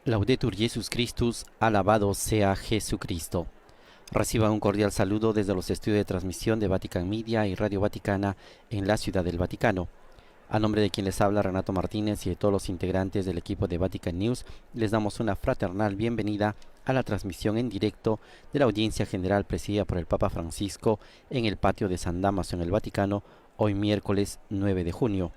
Laudetur Jesus Christus, alabado sea Jesucristo. Reciban un cordial saludo desde los estudios de transmisión de Vatican Media y Radio Vaticana en la Ciudad del Vaticano. A nombre de quien les habla, Renato Martínez, y de todos los integrantes del equipo de Vatican News, les damos una fraternal bienvenida a la transmisión en directo de la audiencia general presidida por el Papa Francisco en el patio de San Dámaso en el Vaticano, hoy miércoles 9 de junio.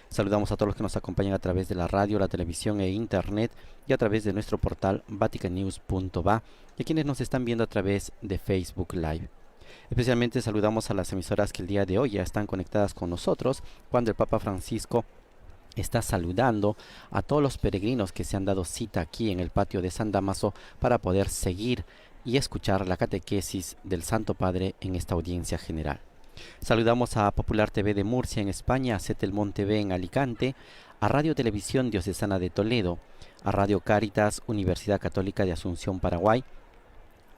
Saludamos a todos los que nos acompañan a través de la radio, la televisión e internet y a través de nuestro portal vaticannews.va y a quienes nos están viendo a través de Facebook Live. Especialmente saludamos a las emisoras que el día de hoy ya están conectadas con nosotros cuando el Papa Francisco está saludando a todos los peregrinos que se han dado cita aquí en el patio de San Dámaso para poder seguir y escuchar la catequesis del Santo Padre en esta audiencia general. Saludamos a Popular TV de Murcia en España, a Setelmont TV en Alicante, a Radio Televisión Diocesana de Toledo, a Radio Cáritas Universidad Católica de Asunción, Paraguay,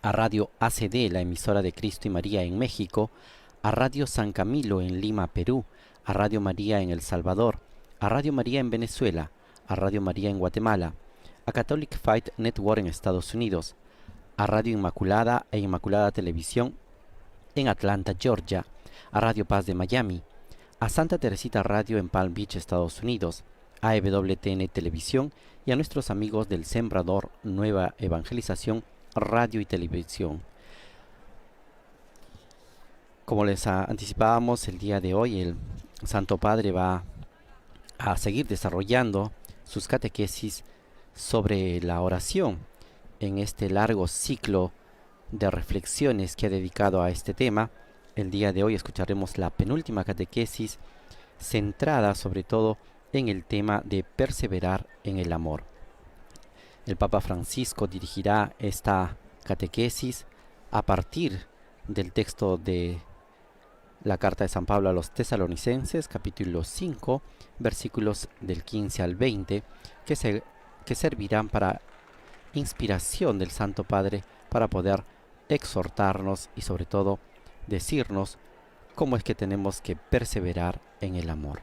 a Radio ACD, la emisora de Cristo y María en México, a Radio San Camilo en Lima, Perú, a Radio María en El Salvador, a Radio María en Venezuela, a Radio María en Guatemala, a Catholic Fight Network en Estados Unidos, a Radio Inmaculada e Inmaculada Televisión en Atlanta, Georgia, a Radio Paz de Miami, a Santa Teresita Radio en Palm Beach, Estados Unidos, a EWTN Televisión y a nuestros amigos del Sembrador Nueva Evangelización Radio y Televisión. Como les anticipábamos, el día de hoy el Santo Padre va a seguir desarrollando sus catequesis sobre la oración en este largo ciclo de reflexiones que ha dedicado a este tema. El día de hoy escucharemos la penúltima catequesis centrada sobre todo en el tema de perseverar en el amor. El Papa Francisco dirigirá esta catequesis a partir del texto de la carta de San Pablo a los Tesalonicenses, capítulo 5, versículos del 15 al 20, que servirán para inspiración del Santo Padre para poder exhortarnos y sobre todo decirnos cómo es que tenemos que perseverar en el amor.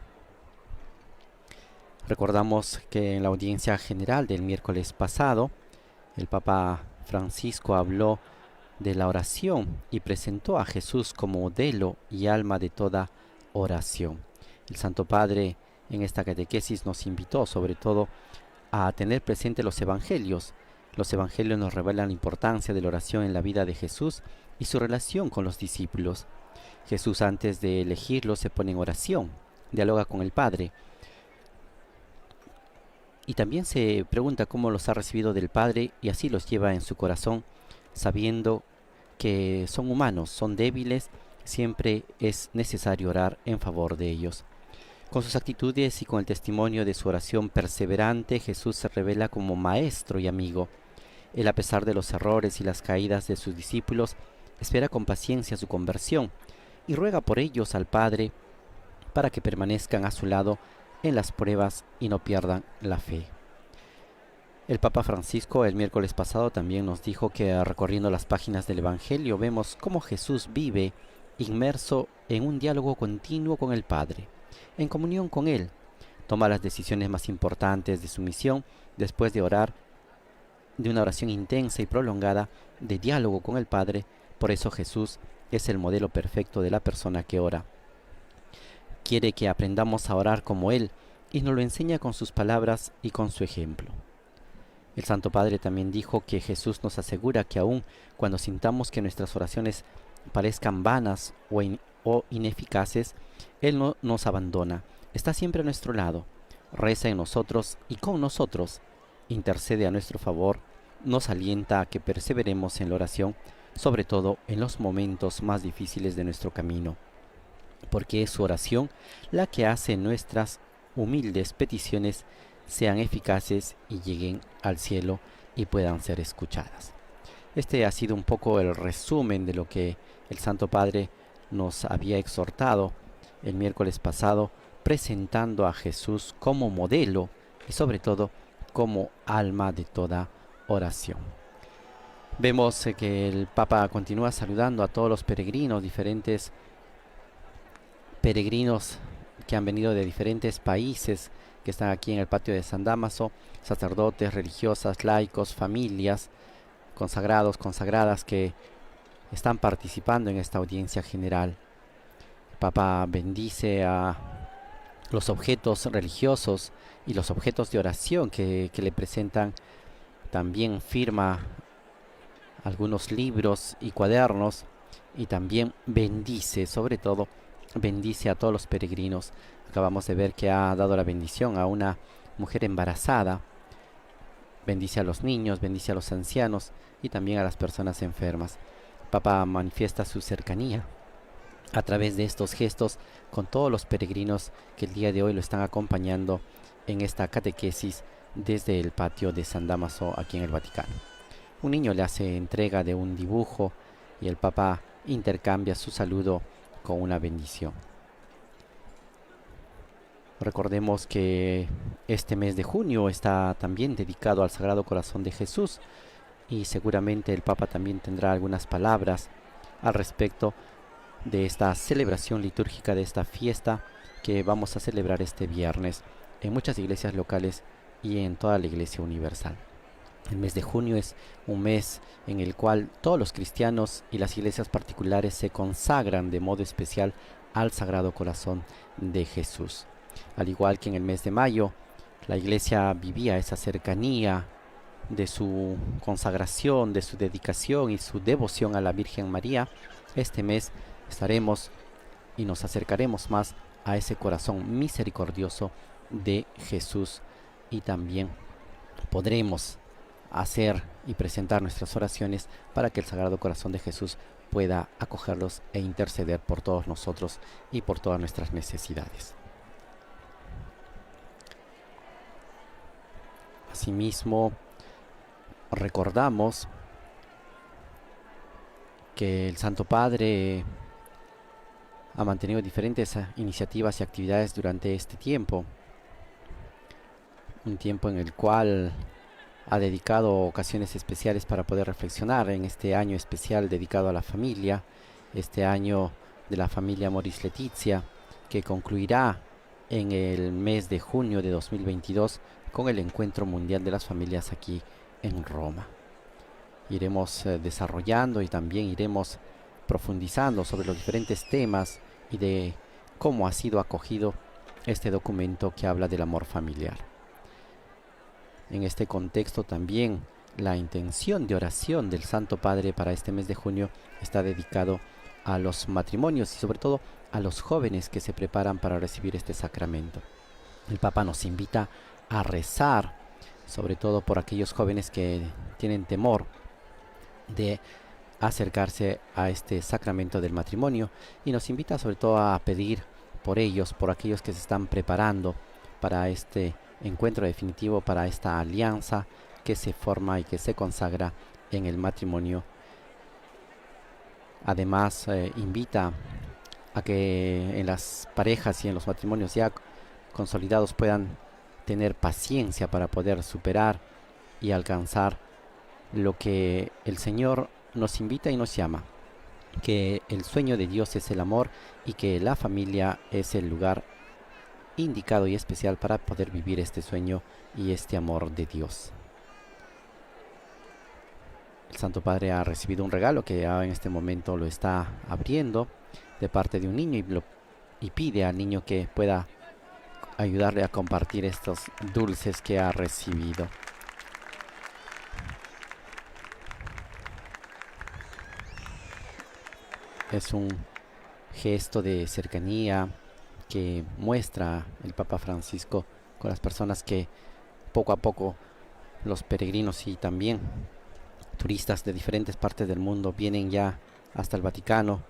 Recordamos que en la audiencia general del miércoles pasado, el Papa Francisco habló de la oración y presentó a Jesús como modelo y alma de toda oración. El Santo Padre en esta catequesis nos invitó sobre todo a tener presente los evangelios. Los evangelios nos revelan la importancia de la oración en la vida de Jesús y su relación con los discípulos. Jesús, antes de elegirlos, se pone en oración, dialoga con el Padre y también se pregunta cómo los ha recibido del Padre y así los lleva en su corazón, sabiendo que son humanos, son débiles, siempre es necesario orar en favor de ellos. Con sus actitudes y con el testimonio de su oración perseverante, Jesús se revela como maestro y amigo. Él, a pesar de los errores y las caídas de sus discípulos, espera con paciencia su conversión y ruega por ellos al Padre para que permanezcan a su lado en las pruebas y no pierdan la fe. El Papa Francisco el miércoles pasado también nos dijo que recorriendo las páginas del Evangelio vemos cómo Jesús vive inmerso en un diálogo continuo con el Padre, en comunión con Él. Toma las decisiones más importantes de su misión después de orar, de una oración intensa y prolongada de diálogo con el Padre. Por eso Jesús es el modelo perfecto de la persona que ora. Quiere que aprendamos a orar como Él y nos lo enseña con sus palabras y con su ejemplo. El Santo Padre también dijo que Jesús nos asegura que aun cuando sintamos que nuestras oraciones parezcan vanas o ineficaces, Él no nos abandona, está siempre a nuestro lado, reza en nosotros y con nosotros, intercede a nuestro favor, nos alienta a que perseveremos en la oración, sobre todo en los momentos más difíciles de nuestro camino, porque es su oración la que hace nuestras humildes peticiones sean eficaces y lleguen al cielo y puedan ser escuchadas. Este ha sido un poco el resumen de lo que el Santo Padre nos había exhortado el miércoles pasado, presentando a Jesús como modelo y sobre todo como alma de toda oración. Vemos que el Papa continúa saludando a todos los peregrinos, diferentes peregrinos que han venido de diferentes países que están aquí en el patio de San Dámaso, sacerdotes, religiosas, laicos, familias, consagrados, consagradas que están participando en esta audiencia general. El Papa bendice a los objetos religiosos y los objetos de oración que le presentan. También firma algunos libros y cuadernos y también bendice, sobre todo, bendice a todos los peregrinos. Acabamos de ver que ha dado la bendición a una mujer embarazada, bendice a los niños, bendice a los ancianos y también a las personas enfermas. El Papa manifiesta su cercanía a través de estos gestos con todos los peregrinos que el día de hoy lo están acompañando en esta catequesis desde el patio de San Dámaso aquí en el Vaticano. Un niño le hace entrega de un dibujo y el Papa intercambia su saludo con una bendición. Recordemos que este mes de junio está también dedicado al Sagrado Corazón de Jesús y seguramente el Papa también tendrá algunas palabras al respecto de esta celebración litúrgica, de esta fiesta que vamos a celebrar este viernes en muchas iglesias locales y en toda la Iglesia Universal. El mes de junio es un mes en el cual todos los cristianos y las iglesias particulares se consagran de modo especial al Sagrado Corazón de Jesús. Al igual que en el mes de mayo, la iglesia vivía esa cercanía de su consagración, de su dedicación y su devoción a la Virgen María. Este mes estaremos y nos acercaremos más a ese corazón misericordioso de Jesús y también podremos hacer y presentar nuestras oraciones para que el Sagrado Corazón de Jesús pueda acogerlos e interceder por todos nosotros y por todas nuestras necesidades. Asimismo, recordamos que el Santo Padre ha mantenido diferentes iniciativas y actividades durante este tiempo, un tiempo en el cual ha dedicado ocasiones especiales para poder reflexionar en este año especial dedicado a la familia, este año de la familia Amoris Laetitia, que concluirá en el mes de junio de 2022 con el Encuentro Mundial de las Familias aquí en Roma. Iremos desarrollando y también iremos profundizando sobre los diferentes temas y de cómo ha sido acogido este documento que habla del amor familiar. En este contexto también la intención de oración del Santo Padre para este mes de junio está dedicado a los matrimonios y sobre todo a los jóvenes que se preparan para recibir este sacramento. El Papa nos invita a rezar, sobre todo por aquellos jóvenes que tienen temor de acercarse a este sacramento del matrimonio, y nos invita sobre todo a pedir por ellos, por aquellos que se están preparando para este encuentro definitivo, para esta alianza que se forma y que se consagra en el matrimonio. Además, invita a que en las parejas y en los matrimonios ya consolidados puedan tener paciencia para poder superar y alcanzar lo que el Señor nos invita y nos llama, que el sueño de Dios es el amor y que la familia es el lugar indicado y especial para poder vivir este sueño y este amor de Dios. El Santo Padre ha recibido un regalo que en este momento lo está abriendo de parte de un niño y pide al niño que pueda ayudarle a compartir estos dulces que ha recibido. Es un gesto de cercanía que muestra el Papa Francisco con las personas que poco a poco, los peregrinos y también turistas de diferentes partes del mundo vienen ya hasta el Vaticano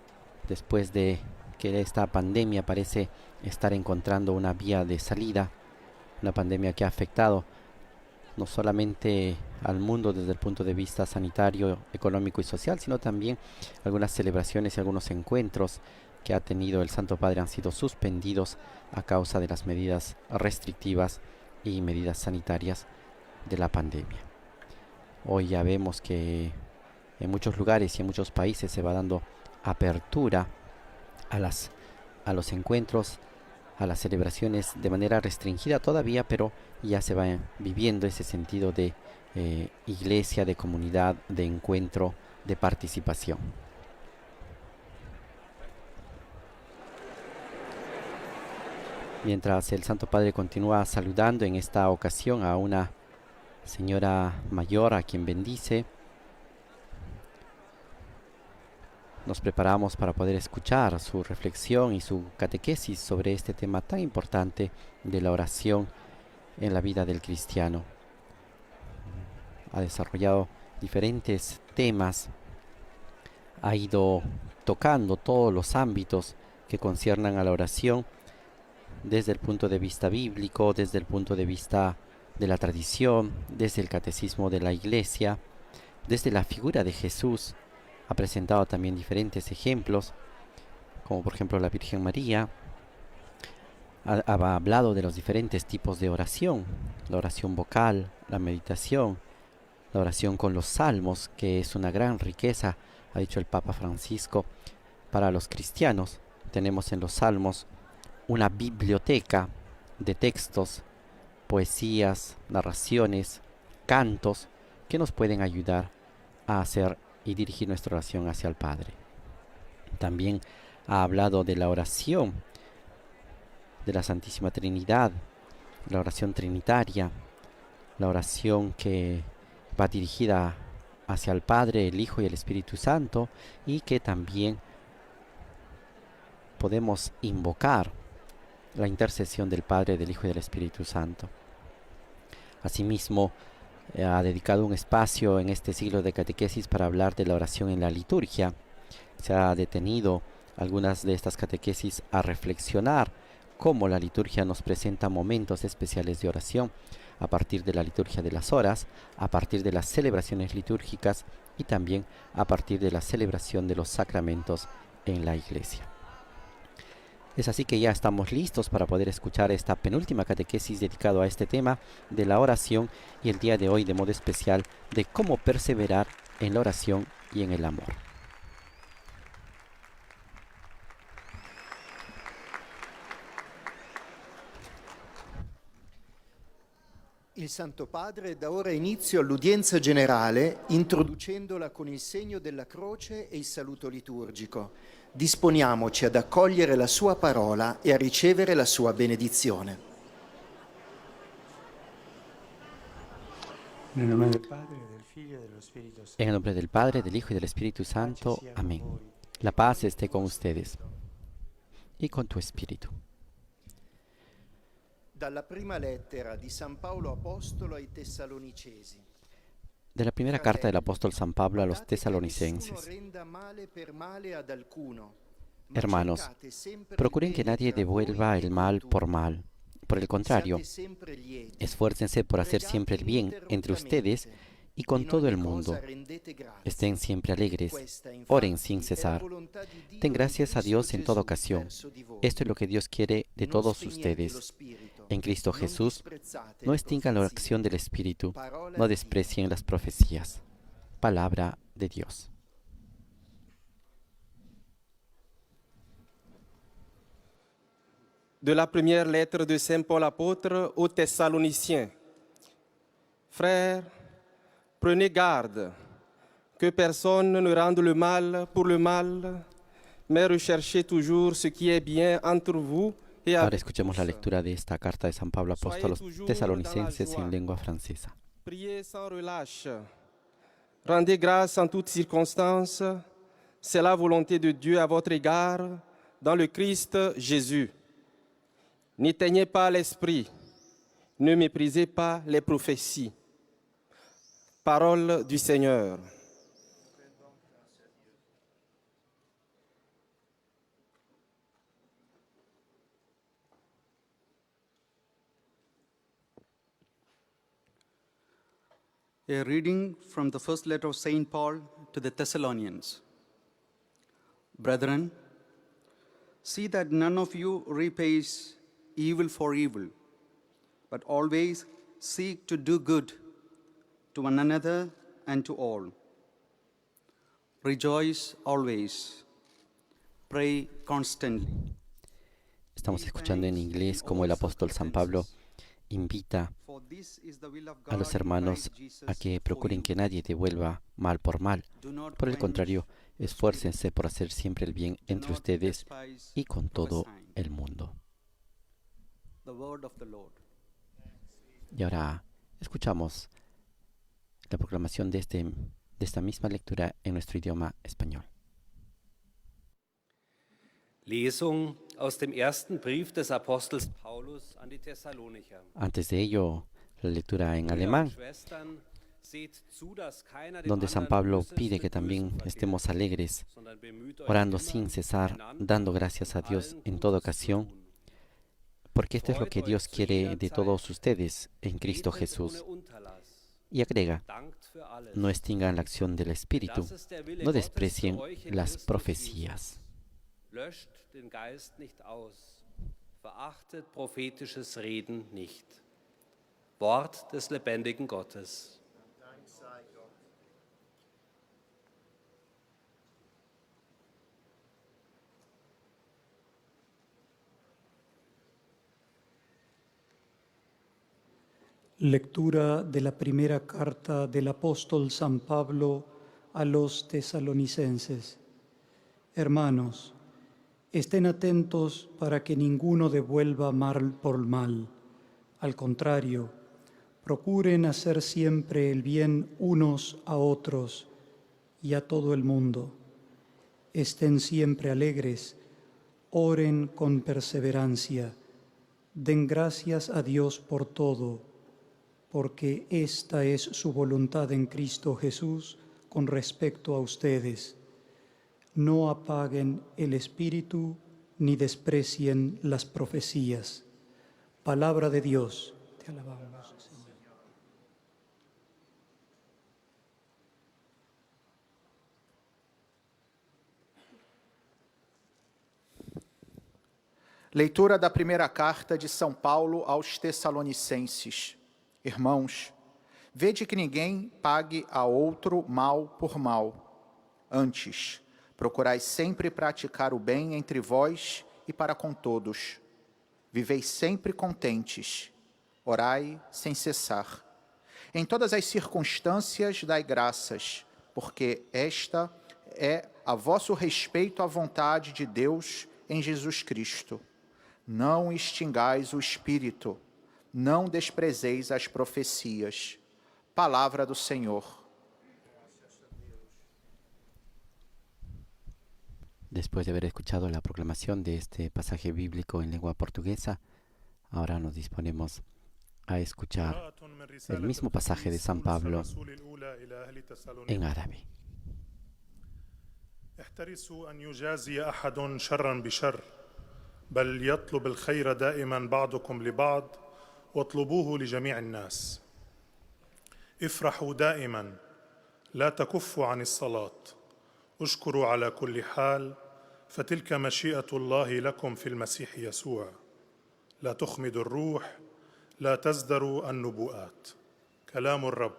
después de que esta pandemia parece estar encontrando una vía de salida, una pandemia que ha afectado no solamente al mundo desde el punto de vista sanitario, económico y social, sino también algunas celebraciones y algunos encuentros que ha tenido el Santo Padre han sido suspendidos a causa de las medidas restrictivas y medidas sanitarias de la pandemia. Hoy ya vemos que en muchos lugares y en muchos países se va dando apertura a los encuentros a las celebraciones de manera restringida todavía, pero ya se va viviendo ese sentido de iglesia, de comunidad, de encuentro, de participación. Mientras el Santo Padre continúa saludando en esta ocasión a una señora mayor a quien bendice, nos preparamos para poder escuchar su reflexión y su catequesis sobre este tema tan importante de la oración en la vida del cristiano. Ha desarrollado diferentes temas, ha ido tocando todos los ámbitos que conciernan a la oración desde el punto de vista bíblico, desde el punto de vista de la tradición, desde el catecismo de la Iglesia, desde la figura de Jesús. Ha presentado también diferentes ejemplos, como por ejemplo la Virgen María. Ha hablado de los diferentes tipos de oración, la oración vocal, la meditación, la oración con los salmos, que es una gran riqueza, ha dicho el Papa Francisco, para los cristianos. Tenemos en los salmos una biblioteca de textos, poesías, narraciones, cantos, que nos pueden ayudar a hacer y dirigir nuestra oración hacia el Padre. También ha hablado de la oración de la Santísima Trinidad, la oración trinitaria, la oración que va dirigida hacia el Padre, el Hijo y el Espíritu Santo, y que también podemos invocar la intercesión del Padre, del Hijo y del Espíritu Santo. Asimismo, ha dedicado un espacio en este siglo de catequesis para hablar de la oración en la liturgia. Se ha detenido algunas de estas catequesis a reflexionar cómo la liturgia nos presenta momentos especiales de oración a partir de la liturgia de las horas, a partir de las celebraciones litúrgicas y también a partir de la celebración de los sacramentos en la Iglesia. Es así que ya estamos listos para poder escuchar esta penúltima catequesis dedicado a este tema de la oración y el día de hoy de modo especial de cómo perseverar en la oración y en el amor. Il Santo Padre dà ora inizio all'udienza generale introducendola con il segno della croce e il saluto liturgico. Disponiamoci ad accogliere la sua parola e a ricevere la sua benedizione. Nel nome del Padre, del Figlio e dello Spirito Santo. En el nombre del Padre, del Hijo y del Espíritu Santo. Amén. La paz esté con ustedes y con tu espíritu. Dalla prima lettera di San Paolo Apostolo ai Tessalonicesi. De la primera carta del apóstol San Pablo a los tesalonicenses. Hermanos, procuren que nadie devuelva el mal por mal. Por el contrario, esfuércense por hacer siempre el bien entre ustedes y con todo el mundo. Estén siempre alegres, oren sin cesar. Den gracias a Dios en toda ocasión. Esto es lo que Dios quiere de todos ustedes. En Cristo Jesús, no extingan la acción del Espíritu, no desprecien las profecías. Palabra de Dios. De la première lettre de Saint Paul apôtre aux Thessaloniciens. Frères, prenez garde que personne ne rende le mal pour le mal, mais recherchez toujours ce qui est bien entre vous. Ahora escuchemos la lectura de esta carta de San Pablo apóstol a los tesalonicenses en lengua francesa. Priez sans relâche. Rendez grâce en toutes circonstances. C'est la volonté de Dieu à votre égard dans le Christ Jésus. N'éteignez pas l'esprit. Ne méprisez pas les prophéties. Parole du Seigneur. A reading from the first letter of St. Paul to the Thessalonians. Brethren, see that none of you repays evil for evil, but always seek to do good to one another and to all. Rejoice always. Pray constantly. estamos escuchando en inglés cómo el apóstol San Pablo invita a los hermanos a que procuren que nadie devuelva mal por mal. Por el contrario, esfuércense por hacer siempre el bien entre ustedes y con todo el mundo. Y ahora escuchamos la proclamación de esta misma lectura en nuestro idioma español. Lesung aus dem ersten Brief des Apostels Paulus an die Thessalonicher. Antes de ello, la lectura en alemán, donde San Pablo pide que también estemos alegres, orando sin cesar, dando gracias a Dios en toda ocasión, porque esto es lo que Dios quiere de todos ustedes en Cristo Jesús. Y agrega, no extingan la acción del Espíritu, no desprecien las profecías. Löscht den Geist nicht aus, verachtet prophetisches Reden nicht. Wort des lebendigen Gottes. Lectura de la primera carta del apóstol San Pablo a los tesalonicenses. Hermanos, estén atentos para que ninguno devuelva mal por mal. Al contrario, procuren hacer siempre el bien unos a otros y a todo el mundo. Estén siempre alegres, oren con perseverancia, den gracias a Dios por todo, porque esta es su voluntad en Cristo Jesús con respecto a ustedes. No apaguen el espíritu ni desprecien las profecías. Palabra de Dios. Te alabamos, Señor. Leitura da primeira carta de São Paulo aos Tessalonicenses. Irmãos, vede que ninguém pague a outro mal por mal. Antes, procurai sempre praticar o bem entre vós e para com todos. Vivei sempre contentes. Orai sem cessar. Em todas as circunstâncias dai graças, porque esta é a vosso respeito à vontade de Deus em Jesus Cristo. Não extingais o Espírito, não desprezeis as profecias. Palavra do Senhor. Después de haber escuchado la proclamación de este pasaje bíblico en lengua portuguesa, ahora nos disponemos a escuchar el mismo pasaje de San Pablo en árabe. احترسوا أن يجازي أحد شرا بشر بل يطلب الخير دائما بعضكم لبعض واطلبوه لجميع الناس افرحوا دائما لا تكفوا عن الصلاة اشكروا على كل حال فتلك مشيئة الله لكم في المسيح يسوع لا تخمدوا الروح لا تزدروا النبوءات كلام الرب.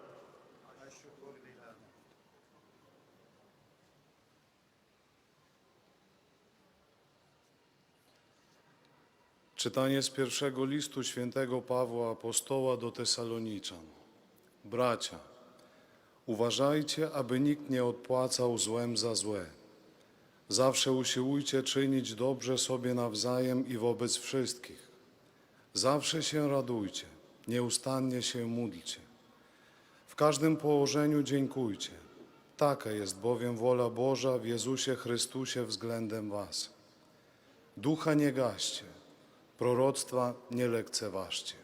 Czytanie z pierwszego listu świętego Pawła Apostoła do Tesaloniczan. Bracia, uważajcie, aby nikt nie odpłacał złem za złe. Zawsze usiłujcie czynić dobrze sobie nawzajem i wobec wszystkich. Zawsze się radujcie, nieustannie się módlcie. W każdym położeniu dziękujcie. Taka jest bowiem wola Boża w Jezusie Chrystusie względem was. Ducha nie gaście, proroctwa nie lekceważcie.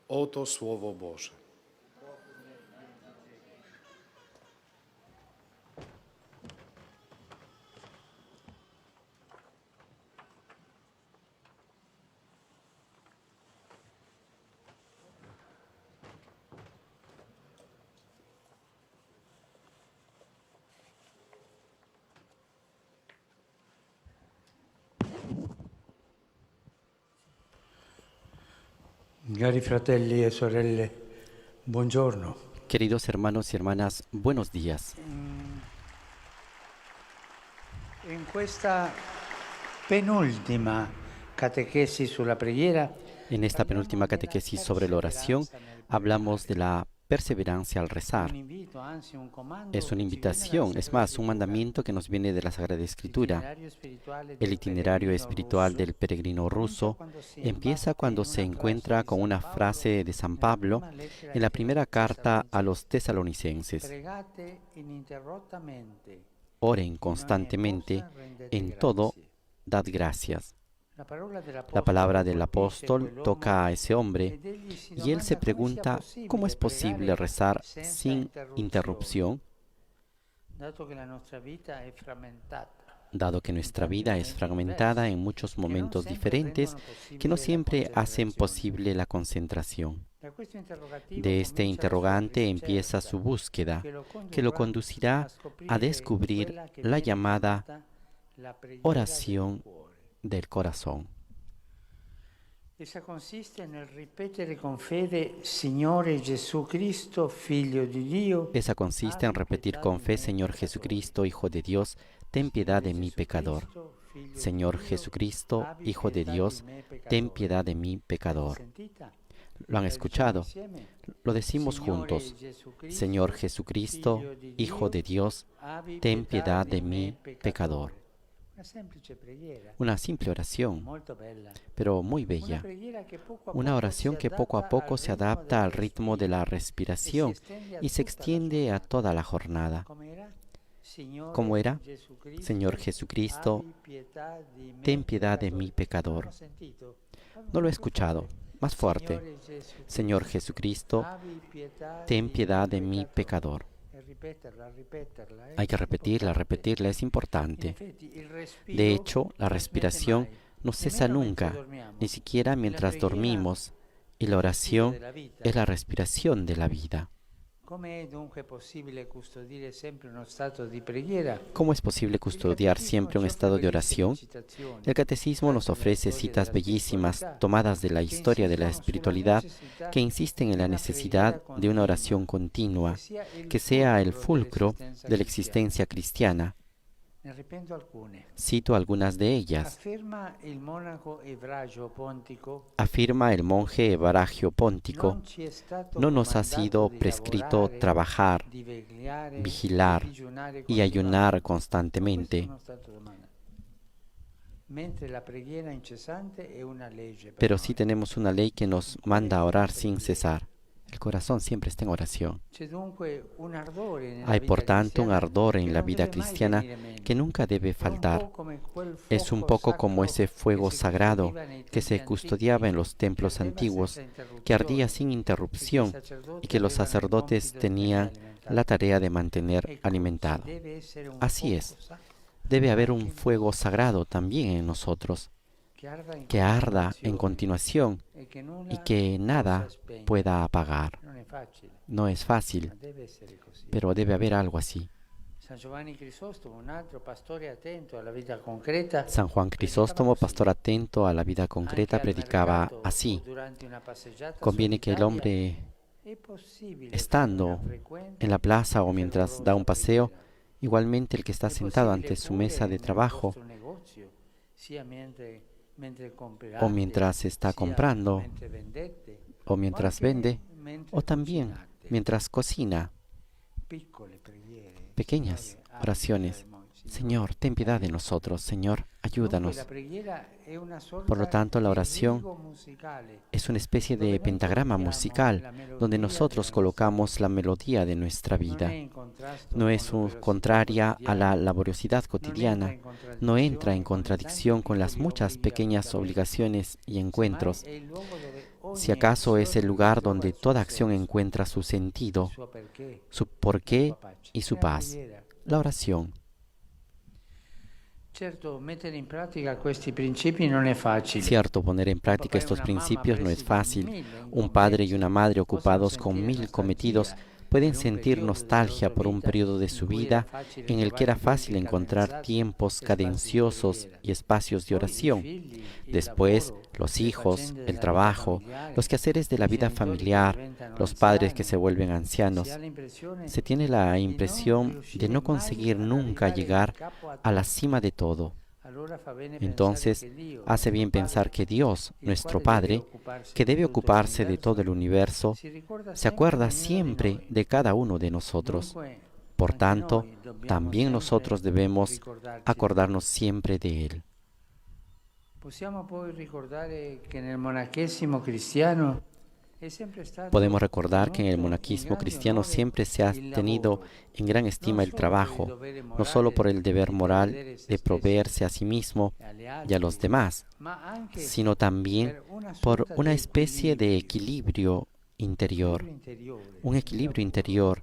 Oto Słowo Boże. Cari fratelli e sorelle, buongiorno. Queridos hermanos y hermanas, buenos días. In questa penultima catechesi sulla preghiera En esta penúltima catequesis sobre la oración hablamos de la perseverancia al rezar. Es una invitación, es más, un mandamiento que nos viene de la Sagrada Escritura. El itinerario espiritual del peregrino ruso empieza cuando se encuentra con una frase de San Pablo en la primera carta a los tesalonicenses. Oren constantemente, en todo dad gracias. La palabra del apóstol toca a ese hombre y él se pregunta cómo es posible rezar sin interrupción, dado que nuestra vida es fragmentada en muchos momentos diferentes que no siempre hacen posible la concentración. De este interrogante empieza su búsqueda, que lo conducirá a descubrir la llamada oración del corazón. Essa consiste nel ripetere con fede, Signore Gesù Cristo, Figlio di Dio. Esa consiste en repetir con fe, Señor Jesucristo, Hijo de Dios, ten piedad de mí pecador. Señor Jesucristo, Hijo de Dios, ten piedad de mí pecador. ¿Lo han escuchado? Lo decimos juntos. Señor Jesucristo, Hijo de Dios, ten piedad de mí pecador. Una simple oración, pero muy bella. Una oración que poco a poco se adapta al ritmo de la respiración y se extiende a toda la jornada. ¿Cómo era? Señor Jesucristo, ten piedad de mí pecador. No lo he escuchado. Más fuerte. Señor Jesucristo, ten piedad de mí pecador. Hay que repetirla, es importante. De hecho, la respiración no cesa nunca, ni siquiera mientras dormimos, y la oración es la respiración de la vida. ¿Cómo es posible custodiar siempre un estado de oración? El Catecismo nos ofrece citas bellísimas tomadas de la historia de la espiritualidad que insisten en la necesidad de una oración continua, que sea el fulcro de la existencia cristiana. Cito algunas de ellas. Afirma el monje Evragio Póntico: no nos ha sido prescrito trabajar, vigilar y ayunar constantemente, pero sí tenemos una ley que nos manda a orar sin cesar. El corazón siempre está en oración. Hay, por tanto, un ardor en la vida cristiana que nunca debe faltar. Es un poco como ese fuego sagrado que se custodiaba en los templos antiguos, que ardía sin interrupción y que los sacerdotes tenían la tarea de mantener alimentado. Así es. Debe haber un fuego sagrado también en nosotros, que arda en continuación y que nada pueda apagar. No es fácil, pero debe haber algo así. San Juan Crisóstomo, pastor atento a la vida concreta, predicaba así: conviene que el hombre, estando en la plaza o mientras da un paseo, igualmente el que está sentado ante su mesa de trabajo, o mientras está comprando, o mientras vende, o también mientras cocina, pequeñas oraciones. Señor, ten piedad de nosotros. Señor, ayúdanos. Por lo tanto, la oración es una especie de pentagrama musical donde nosotros colocamos la melodía de nuestra vida. No es contraria a la laboriosidad cotidiana, no entra en contradicción con las muchas pequeñas obligaciones y encuentros. Si acaso es el lugar donde toda acción encuentra su sentido, su porqué y su paz. La oración. Cierto, poner en práctica estos principios no es fácil. Un padre y una madre ocupados con 1000 cometidos pueden sentir nostalgia por un periodo de su vida en el que era fácil encontrar tiempos cadenciosos y espacios de oración. Después, los hijos, el trabajo, los quehaceres de la vida familiar, los padres que se vuelven ancianos. Se tiene la impresión de no conseguir nunca llegar a la cima de todo, Entonces, hace bien pensar que Dios, nuestro Padre, que debe ocuparse de todo el universo, se acuerda siempre de cada uno de nosotros. Por tanto, también nosotros debemos acordarnos siempre de Él. Podemos recordar que en el monaquismo cristiano siempre se ha tenido en gran estima el trabajo, no solo por el deber moral de proveerse a sí mismo y a los demás, sino también por una especie de equilibrio interior. Un equilibrio interior.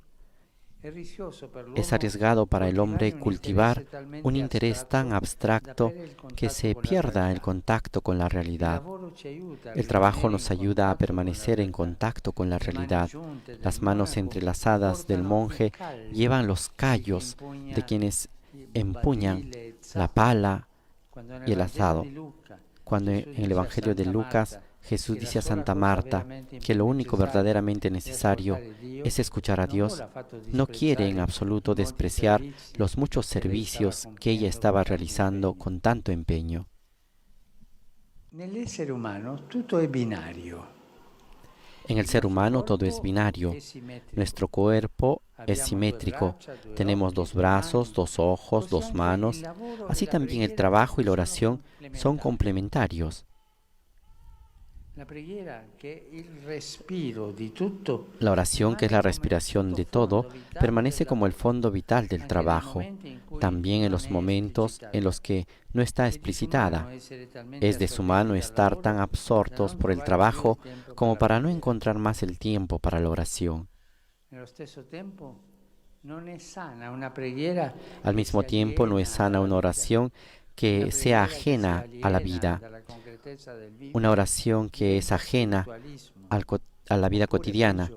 Es arriesgado para el hombre cultivar un interés tan abstracto que se pierda el contacto con la realidad. El trabajo nos ayuda a permanecer en contacto con la realidad. Las manos entrelazadas del monje llevan los callos de quienes empuñan la pala y el azado. Cuando en el Evangelio de Lucas Jesús dice a Santa Marta que lo único verdaderamente necesario es escuchar a Dios, no quiere en absoluto despreciar los muchos servicios que ella estaba realizando con tanto empeño. En el ser humano todo es binario. Nuestro cuerpo es simétrico. Tenemos 2 brazos, 2 ojos, 2 manos. Así también el trabajo y la oración son complementarios. La oración, que es la respiración de todo, permanece como el fondo vital del trabajo, también en los momentos en los que no está explicitada. Es deshumano estar tan absortos por el trabajo como para no encontrar más el tiempo para la oración. Al mismo tiempo, no es sana una oración que sea ajena a la vida, una oración que es ajena a la vida cotidiana.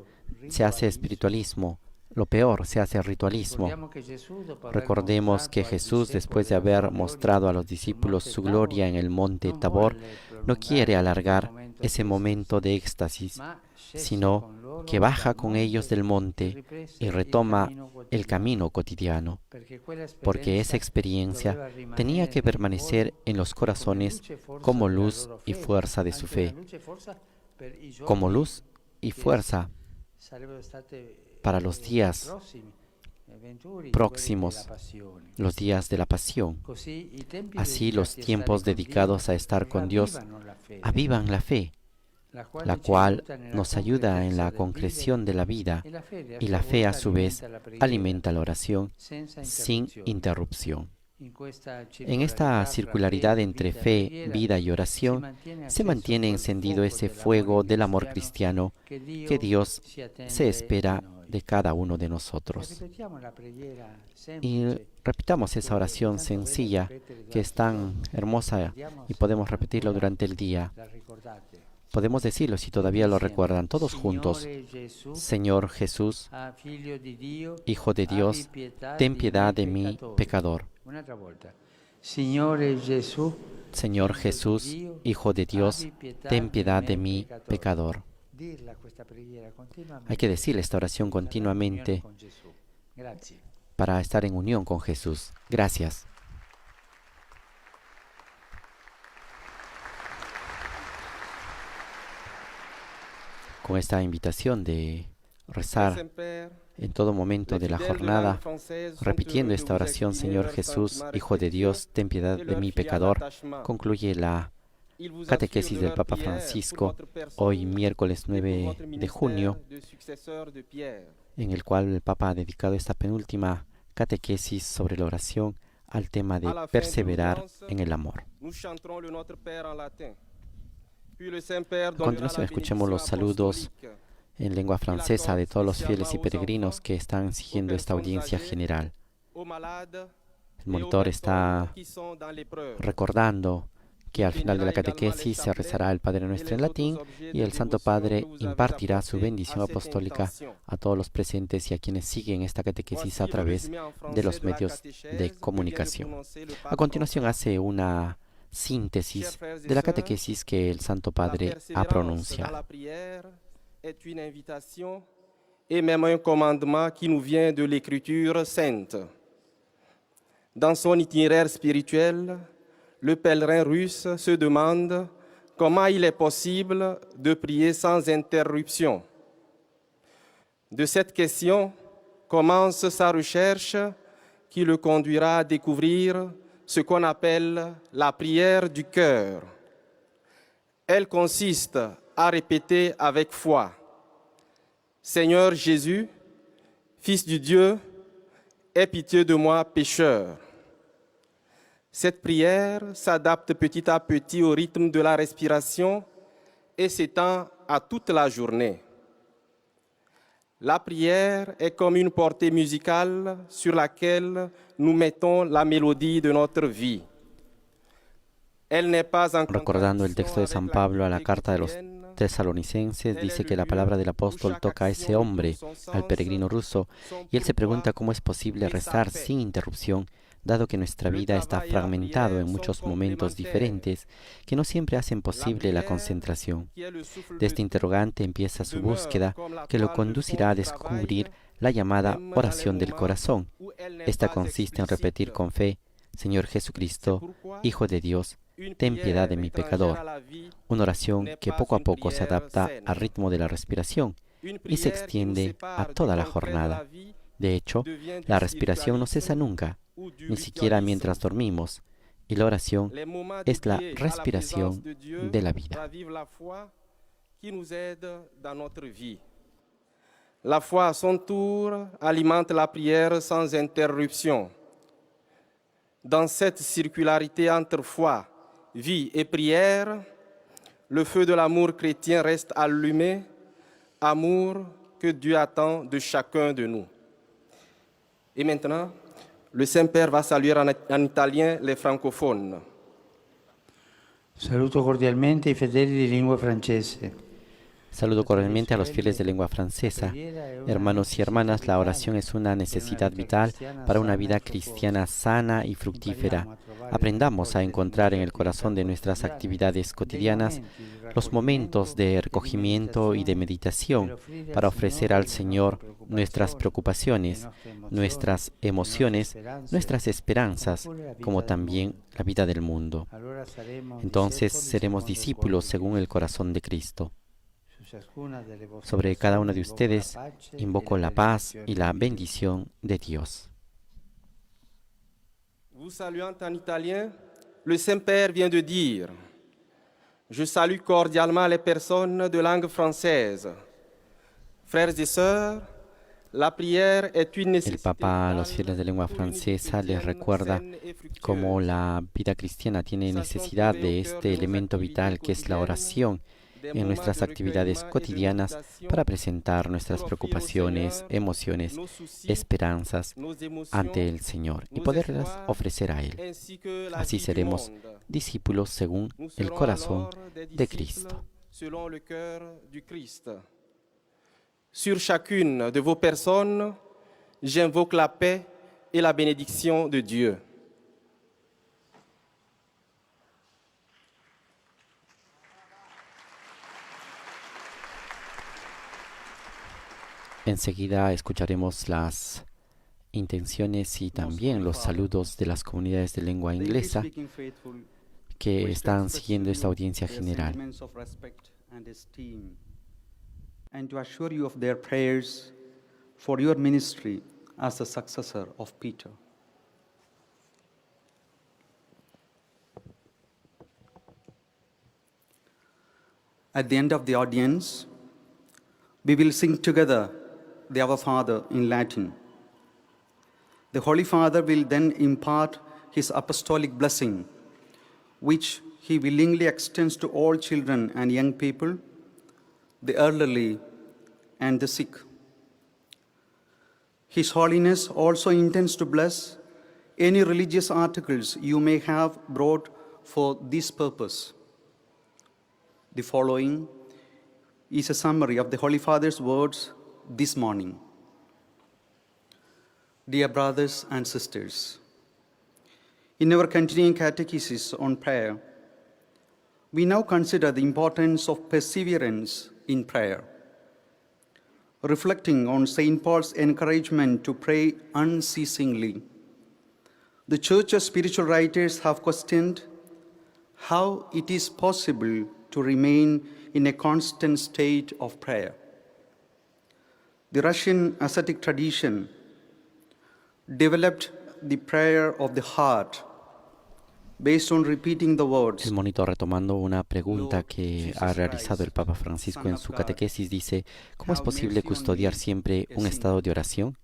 Se hace espiritualismo, lo peor, se hace ritualismo. Recordemos que Jesús, después de haber mostrado a los discípulos su gloria en el monte Tabor, no quiere alargar ese momento de éxtasis, sino que baja con ellos del monte y retoma el camino cotidiano, porque esa experiencia tenía que permanecer en los corazones como luz y fuerza de su fe, como luz y fuerza para los días próximos, los días de la pasión. Así los tiempos dedicados a estar con Dios avivan la fe, la cual nos ayuda en la concreción de la vida, y la fe a su vez alimenta la oración sin interrupción. En esta circularidad entre fe, vida y oración se mantiene encendido ese fuego del amor cristiano que Dios se espera de cada uno de nosotros. Y repitamos esa oración sencilla que es tan hermosa y podemos repetirlo durante el día. Podemos decirlo si todavía lo recuerdan, todos juntos. Señor Jesús, Hijo de Dios, ten piedad de mí, pecador. Señor Jesús, Hijo de Dios, ten piedad de mí, pecador. Hay que decir esta oración continuamente para estar en unión con Jesús. Gracias. Con esta invitación de rezar en todo momento de la jornada, repitiendo esta oración, Señor Jesús, Hijo de Dios, ten piedad de mí, pecador, concluye la catequesis del Papa Francisco, hoy miércoles 9 de junio, en el cual el Papa ha dedicado esta penúltima catequesis sobre la oración al tema de perseverar en el amor. A continuación, escuchemos los saludos en lengua francesa de todos los fieles y peregrinos que están siguiendo esta audiencia general. El monitor está recordando que al final de la catequesis se rezará el Padre Nuestro en latín y el Santo Padre impartirá su bendición apostólica a todos los presentes y a quienes siguen esta catequesis a través de los medios de comunicación. A continuación hace una síntesis de la catequesis que el Santo Padre ha pronunciado. Est une invitation et même un commandement qui nous vient de l'Écriture sainte. Dans son itinéraire spirituel, le pèlerin russe se demande comment il est possible de prier sans interruption. De cette question commence sa recherche qui le conduira à découvrir ce qu'on appelle la prière du cœur. Elle consiste à répéter avec foi: Seigneur Jésus, Fils du Dieu, aie pitié de moi, pécheur. Cette prière s'adapte petit à petit au rythme de la respiration et s'étend à toute la journée. La prière est comme une portée musicale sur laquelle nous mettons la mélodie de notre vie. Elle n'est pas en Recordando el texto de San Pablo a la carta de los tesalonicenses, dice que la palabra del apóstol toca a ese hombre, al peregrino ruso, y él se pregunta cómo es posible rezar sin interrupción, dado que nuestra vida está fragmentado en muchos momentos diferentes que no siempre hacen posible la concentración. De este interrogante empieza su búsqueda, que lo conducirá a descubrir la llamada oración del corazón. Esta consiste en repetir con fe: Señor Jesucristo, Hijo de Dios, ten piedad de mi pecador. Una oración que poco a poco se adapta al ritmo de la respiración y se extiende a toda la jornada. De hecho, la respiración no cesa nunca, ni siquiera mientras dormimos, y la oración es la respiración de la vida. La foi, à son tour, alimente la prière sans interruption. Dans cette circularité entre foi, vie et prière, le feu de l'amour chrétien reste allumé, amour que Dieu attend de chacun de nous. Et maintenant, le Saint-Père va saluer en italien les francophones. Saluto cordialmente i fedeli di lingua francese. Saludo cordialmente a los fieles de lengua francesa. Hermanos y hermanas, la oración es una necesidad vital para una vida cristiana sana y fructífera. Aprendamos a encontrar en el corazón de nuestras actividades cotidianas los momentos de recogimiento y de meditación para ofrecer al Señor nuestras preocupaciones, nuestras emociones, nuestras esperanzas, como también la vida del mundo. Entonces seremos discípulos según el corazón de Cristo. Sobre cada uno de ustedes invoco la paz y la bendición de Dios. Vous saluant en italien, le Saint-Père vient de dire: Je salue cordialement les personnes de langue française. Frères et sœurs, la prière est une El Papa a los fieles de lengua francesa les recuerda cómo la vida cristiana tiene necesidad de este elemento vital que es la oración en nuestras actividades cotidianas para presentar nuestras preocupaciones, emociones, esperanzas ante el Señor y poderlas ofrecer a Él. Así seremos discípulos según el corazón de Cristo. Sur chacune de vos personnes, j'invoque la paix et la bénédiction de Dieu. Enseguida escucharemos las intenciones y también los saludos de las comunidades de lengua inglesa que están siguiendo esta audiencia general. And to assure you of their prayers for your ministry as the successor of Peter. At the end of the audience, we will sing together the Our Father in Latin. The Holy Father will then impart his apostolic blessing, which he willingly extends to all children and young people, the elderly and the sick. His Holiness also intends to bless any religious articles you may have brought for this purpose. The following is a summary of the Holy Father's words this morning. Dear brothers and sisters, in our continuing catechesis on prayer, we now consider the importance of perseverance in prayer. Reflecting on St. Paul's encouragement to pray unceasingly, the Church's spiritual writers have questioned how it is possible to remain in a constant state of prayer. The Russian ascetic tradition developed the prayer of the heart based on repeating the words. El monitor, retomando una pregunta que ha realizado el Papa Francisco en su catequesis, dice: ¿cómo es posible custodiar siempre un estado de oración?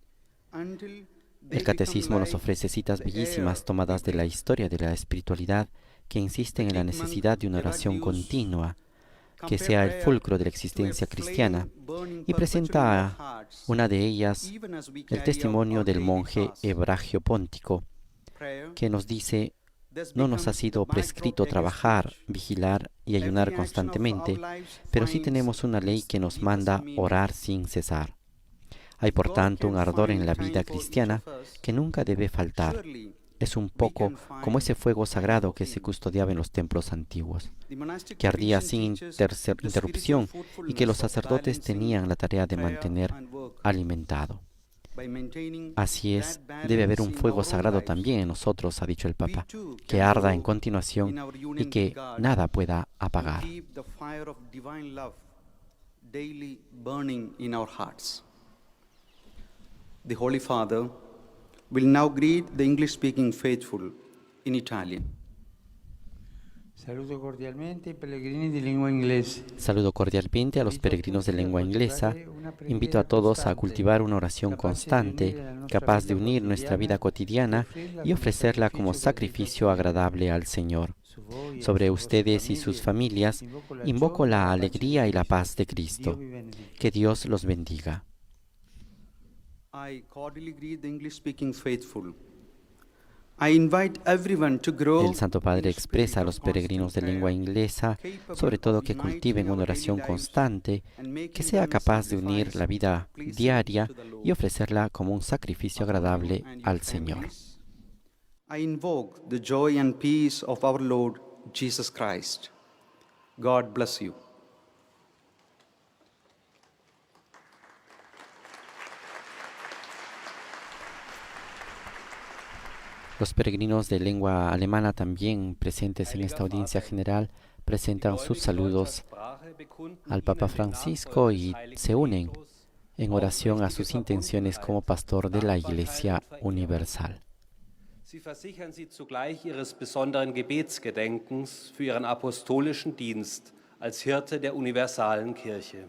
El catecismo nos ofrece citas bellísimas tomadas de la historia de la espiritualidad que insisten en la necesidad de una oración continua, que sea el fulcro de la existencia cristiana, y presenta una de ellas el testimonio del monje Ebragio Póntico, que nos dice: no nos ha sido prescrito trabajar, vigilar y ayunar constantemente, pero sí tenemos una ley que nos manda orar sin cesar. Hay por tanto un ardor en la vida cristiana que nunca debe faltar. Es un poco como ese fuego sagrado que se custodiaba en los templos antiguos, que ardía sin interrupción y que los sacerdotes tenían la tarea de mantener alimentado. Así es, debe haber un fuego sagrado también en nosotros, ha dicho el Papa, que arda en continuación y que nada pueda apagar. The Holy Father will now greet the English-speaking faithful in Italian. Saludo cordialmente i pellegrini di lingua inglese. Saludo cordialmente a los peregrinos de lengua inglesa. Invito a todos a cultivar una oración constante, capaz de unir nuestra vida cotidiana y ofrecerla como sacrificio agradable al Señor. Sobre ustedes y sus familias, invoco la alegría y la paz de Cristo. Que Dios los bendiga. I cordially greet the English-speaking faithful. I invite everyone to grow. El Santo Padre expresa a los peregrinos de lengua inglesa, sobre todo, que cultiven una oración constante, que sea capaz de unir la vida diaria y ofrecerla como un sacrificio agradable al Señor. I invoke the joy and peace of our Lord Jesus Christ. God bless you. Los peregrinos de lengua alemana también presentes en esta audiencia general presentan sus saludos al Papa Francisco y se unen en oración a sus intenciones como pastor de la Iglesia Universal. Sie versichern sie zugleich ihres besonderen Gebetsgedenkens für ihren apostolischen Dienst als Hirte der universalen Kirche.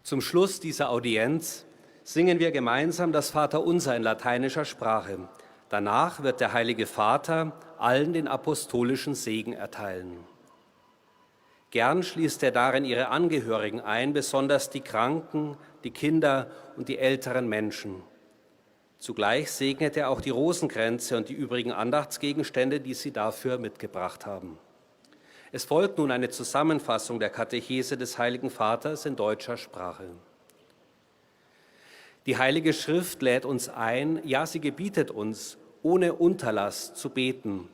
Zum Schluss dieser Audienz singen wir gemeinsam das Vaterunser in lateinischer Sprache. Danach wird der Heilige Vater allen den apostolischen Segen erteilen. Gern schließt er darin ihre Angehörigen ein, besonders die Kranken, die Kinder und die älteren Menschen. Zugleich segnet er auch die Rosenkränze und die übrigen Andachtsgegenstände, die Sie dafür mitgebracht haben. Es folgt nun eine Zusammenfassung der Katechese des Heiligen Vaters in deutscher Sprache. Die Heilige Schrift lädt uns ein, ja, sie gebietet uns, ohne Unterlass zu beten.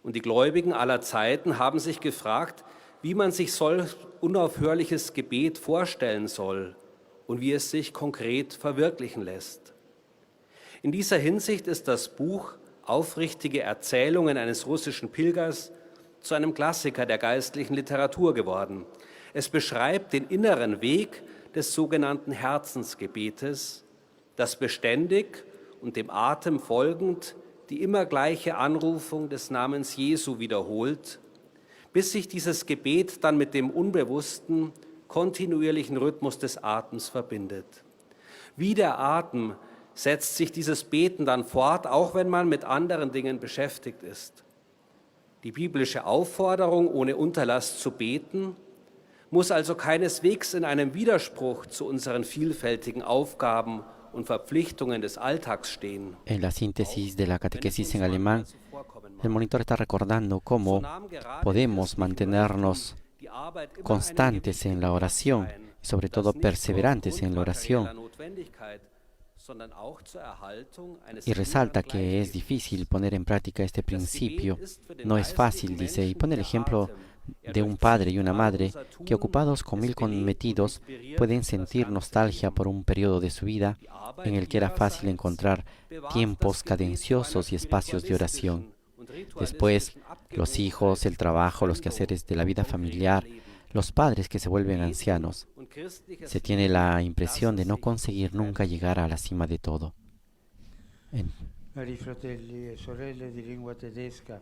Und die Gläubigen aller Zeiten haben sich gefragt, wie man sich solch unaufhörliches Gebet vorstellen soll und wie es sich konkret verwirklichen lässt. In dieser Hinsicht ist das Buch Aufrichtige Erzählungen eines russischen Pilgers zu einem Klassiker der geistlichen Literatur geworden. Es beschreibt den inneren Weg des sogenannten Herzensgebetes, das beständig und dem Atem folgend die immer gleiche Anrufung des Namens Jesu wiederholt, bis sich dieses Gebet dann mit dem unbewussten, kontinuierlichen Rhythmus des Atems verbindet. Wie der Atem setzt sich dieses Beten dann fort, auch wenn man mit anderen Dingen beschäftigt ist. Die biblische Aufforderung, ohne Unterlass zu beten, muss also keineswegs in einem Widerspruch zu unseren vielfältigen Aufgaben und Verpflichtungen des Alltags stehen. En la síntesis de la catequesis en alemán, el monitor está recordando cómo podemos mantenernos constantes en la oración y sobre todo perseverantes en la oración. Y resalta que es difícil poner en práctica este principio. No es fácil, dice, y pone el ejemplo de un padre y una madre que, ocupados con 1000 cometidos, pueden sentir nostalgia por un periodo de su vida en el que era fácil encontrar tiempos cadenciosos y espacios de oración. Después, los hijos, el trabajo, los quehaceres de la vida familiar, los padres que se vuelven ancianos. Se tiene la impresión de no conseguir nunca llegar a la cima de todo. Cari fratelli e sorelle di lingua tedesca,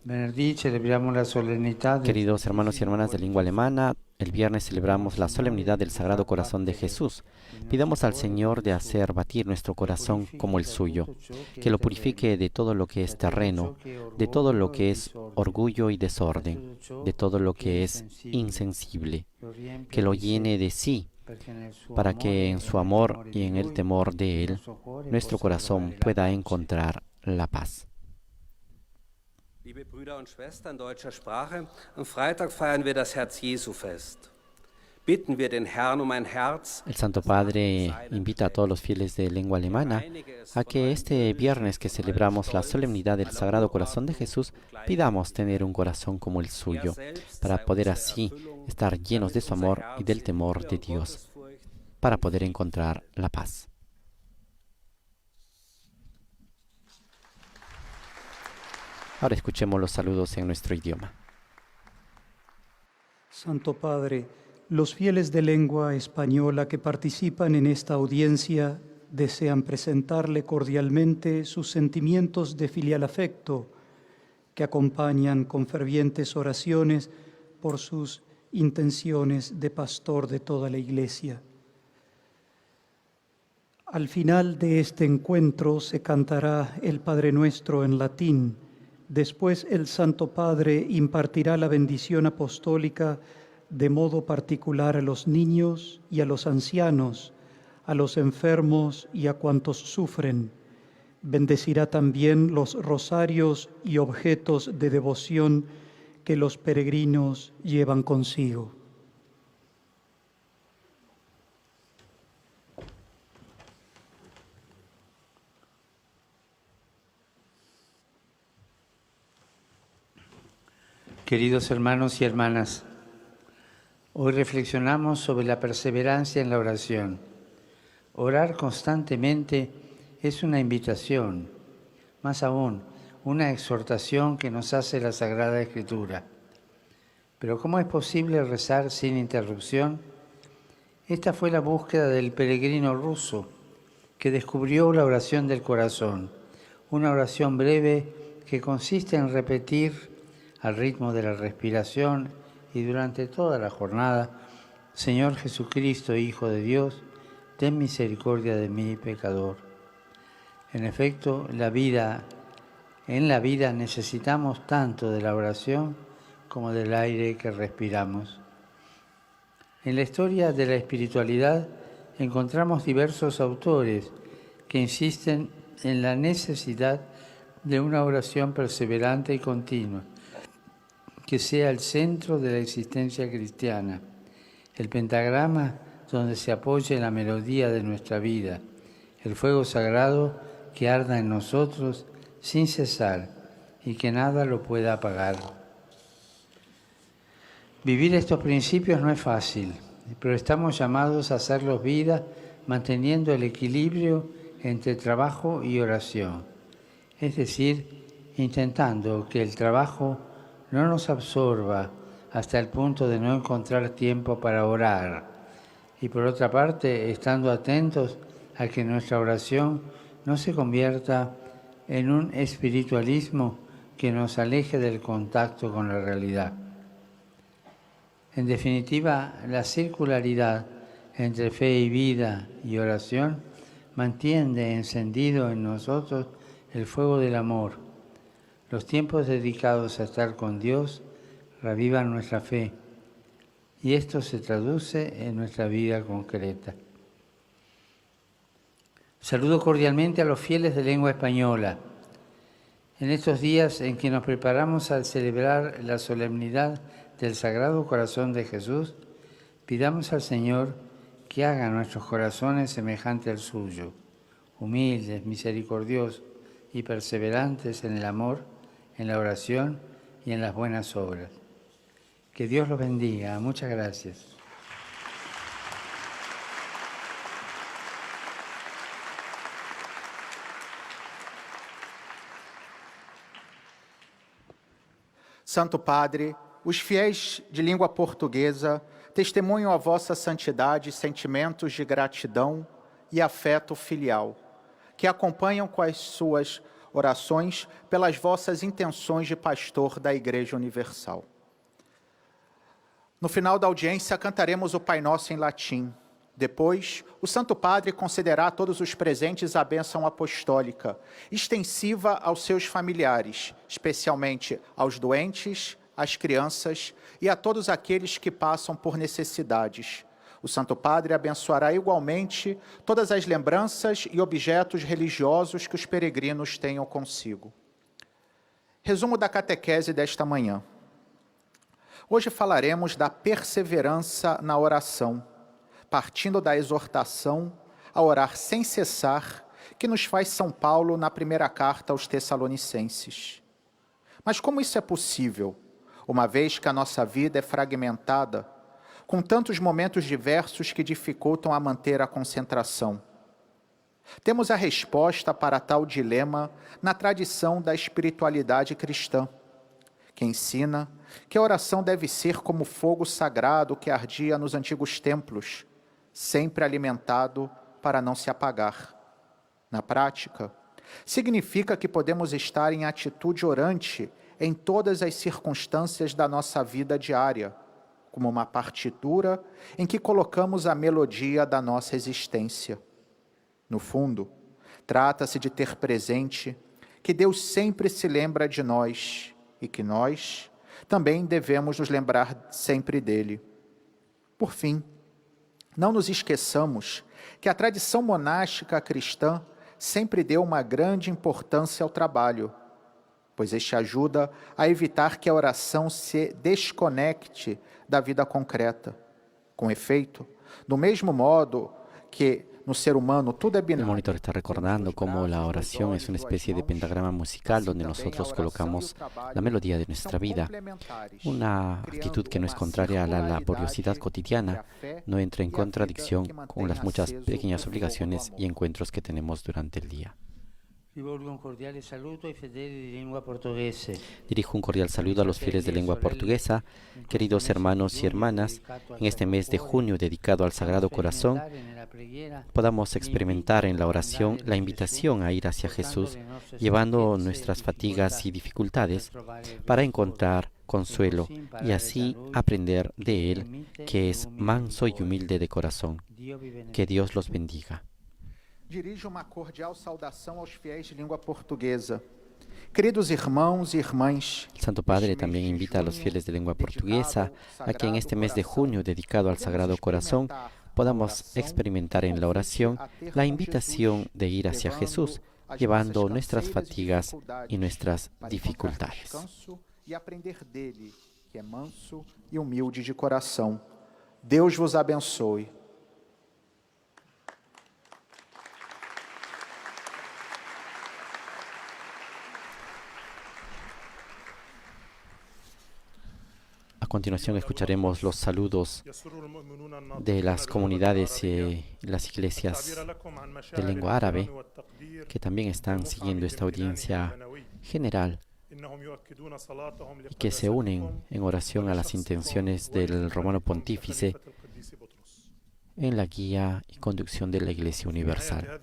venerdì celebriamo la solennità del Queridos hermanos y hermanas de lengua alemana, el viernes celebramos la solemnidad del Sagrado Corazón de Jesús. Pidamos al Señor de hacer batir nuestro corazón como el suyo, que lo purifique de todo lo que es terreno, de todo lo que es orgullo y desorden, de todo lo que es insensible, que lo llene de sí, para que en su amor y en el temor de Él, nuestro corazón pueda encontrar la paz. Liebe Brüder und Schwestern deutscher Sprache, am Freitag feiern wir das Herz-Jesu-Fest. Bitten wir den Herrn um ein Herz. El Santo Padre invita a todos los fieles de lengua alemana a que este viernes que celebramos la solemnidad del Sagrado Corazón de Jesús, pidamos tener un corazón como el suyo, para poder así estar llenos de su amor y del temor de Dios, para poder encontrar la paz. Ahora escuchemos los saludos en nuestro idioma. Santo Padre, los fieles de lengua española que participan en esta audiencia desean presentarle cordialmente sus sentimientos de filial afecto, que acompañan con fervientes oraciones por sus intenciones de pastor de toda la Iglesia. Al final de este encuentro se cantará el Padre Nuestro en latín. Después el Santo Padre impartirá la bendición apostólica de modo particular a los niños y a los ancianos, a los enfermos y a cuantos sufren. Bendecirá también los rosarios y objetos de devoción que los peregrinos llevan consigo. Queridos hermanos y hermanas, hoy reflexionamos sobre la perseverancia en la oración. Orar constantemente es una invitación, más aún, una exhortación que nos hace la Sagrada Escritura. Pero ¿cómo es posible rezar sin interrupción? Esta fue la búsqueda del peregrino ruso, que descubrió la oración del corazón, una oración breve que consiste en repetir al ritmo de la respiración y durante toda la jornada: Señor Jesucristo, Hijo de Dios, ten misericordia de mí, pecador. En efecto, en la vida necesitamos tanto de la oración como del aire que respiramos. En la historia de la espiritualidad encontramos diversos autores que insisten en la necesidad de una oración perseverante y continua, que sea el centro de la existencia cristiana, el pentagrama donde se apoye la melodía de nuestra vida, el fuego sagrado que arda en nosotros sin cesar y que nada lo pueda apagar. Vivir estos principios no es fácil, pero estamos llamados a hacerlos vida manteniendo el equilibrio entre trabajo y oración, es decir, intentando que el trabajo no nos absorba hasta el punto de no encontrar tiempo para orar. Y por otra parte, estando atentos a que nuestra oración no se convierta en un espiritualismo que nos aleje del contacto con la realidad. En definitiva, la circularidad entre fe y vida y oración mantiene encendido en nosotros el fuego del amor. Los tiempos dedicados a estar con Dios reavivan nuestra fe y esto se traduce en nuestra vida concreta. Saludo cordialmente a los fieles de lengua española. En estos días en que nos preparamos a celebrar la solemnidad del Sagrado Corazón de Jesús, pidamos al Señor que haga nuestros corazones semejantes al suyo, humildes, misericordiosos y perseverantes en el amor, en la oración y en las buenas obras. Que Dios los bendiga. Muchas gracias. Santo Padre, os fiéis de língua portuguesa testemunham a vossa santidade e sentimentos de gratidão e afeto filial, que acompanham com as suas orações pelas vossas intenções de pastor da Igreja Universal. No final da audiência, cantaremos o Pai Nosso em latim. Depois, o Santo Padre concederá a todos os presentes a bênção apostólica, extensiva aos seus familiares, especialmente aos doentes, às crianças e a todos aqueles que passam por necessidades. O Santo Padre abençoará igualmente todas as lembranças e objetos religiosos que os peregrinos tenham consigo. Resumo da catequese desta manhã. Hoje falaremos da perseverança na oração, partindo da exortação a orar sem cessar, que nos faz São Paulo na primeira carta aos Tessalonicenses. Mas como isso é possível, uma vez que a nossa vida é fragmentada, com tantos momentos diversos que dificultam a manter a concentração? Temos a resposta para tal dilema na tradição da espiritualidade cristã, que ensina que a oração deve ser como fogo sagrado que ardia nos antigos templos, sempre alimentado para não se apagar. Na prática, significa que podemos estar em atitude orante em todas as circunstâncias da nossa vida diária, como uma partitura em que colocamos a melodia da nossa existência. No fundo, trata-se de ter presente que Deus sempre se lembra de nós e que nós também devemos nos lembrar sempre dele. Por fim, não nos esqueçamos que a tradição monástica cristã sempre deu uma grande importância ao trabalho, pois este ajuda a evitar que a oração se desconecte da vida concreta. Com efeito, do mesmo modo que no ser humano todo é El binário. monitor está recordando cómo la oración es una especie de pentagrama musical donde nosotros colocamos la melodía de nuestra vida. Una actitud que no es contraria a la laboriosidad cotidiana, no entra en contradicción con las muchas pequeñas obligaciones y encuentros que tenemos durante el día. Rivolgo un cordiale saluto ai fedeli di lingua portoghese. Dirijo un cordial saludo a los fieles de lengua portuguesa, queridos hermanos y hermanas. En este mes de junio dedicado al Sagrado Corazón, podamos experimentar en la oración la invitación a ir hacia Jesús, llevando nuestras fatigas y dificultades para encontrar consuelo y así aprender de Él, que es manso y humilde de corazón. Que Dios los bendiga. Dirijo uma cordial saudação aos fiéis de língua portuguesa. Queridos irmãos e irmãs, El Santo Padre también invita a los fieles de lengua portuguesa a que en este mes de junio dedicado al Sagrado Corazón podamos experimentar en la oración la invitación de ir hacia Jesús, llevando nuestras fatigas y nuestras dificultades. E aprender dele, que é manso e humilde de coração. Deus vos abençoe. A continuación escucharemos los saludos de las comunidades y las iglesias de lengua árabe que también están siguiendo esta audiencia general y que se unen en oración a las intenciones del Romano Pontífice en la guía y conducción de la Iglesia Universal.